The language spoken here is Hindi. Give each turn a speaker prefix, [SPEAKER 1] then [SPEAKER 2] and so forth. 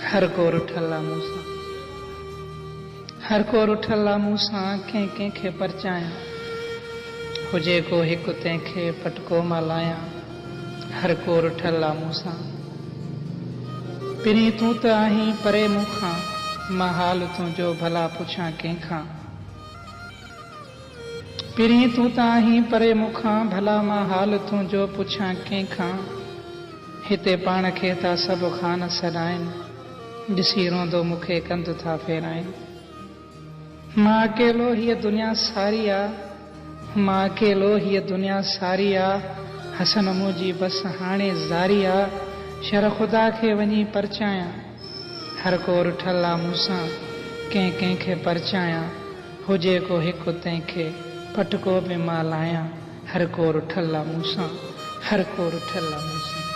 [SPEAKER 1] हर को रुठला मूसा, हर को रुठला मूसा कंहिं कंहिंखे परचाया, हुजे को हिकु तंहिंखे पटको मलाया। हर को रुठला मूसा, पिरी तूं त आहीं परे मूंखां, मां हाल तुंहिंजो भला पुछां कंहिंखां। पिरी तूं त आहीं परे मूंखां, भला मां हाल तुंहिंजो पुछां कंहिंखां। हिते पाण खे था सभु खान सॾाइनि, ॾिसी रोंदो मूंखे कंध था फेराइनि। मां अकेलो हीअ दुनिया सारी आ, मां अकेलो हीअ दुनिया सारी आ। हसन मुंहिंजी बस हाणे ज़ारी आ, शर ख़ुदा खे वञी परचाया। हर को रुठल आ मूंसां कंहिं कंहिंखे परचाया, हुजे को हिकु तंहिंखे पटको बि मां लायां। हर को रुठल आ मूंसां, हर को रुठल आ मूंसां।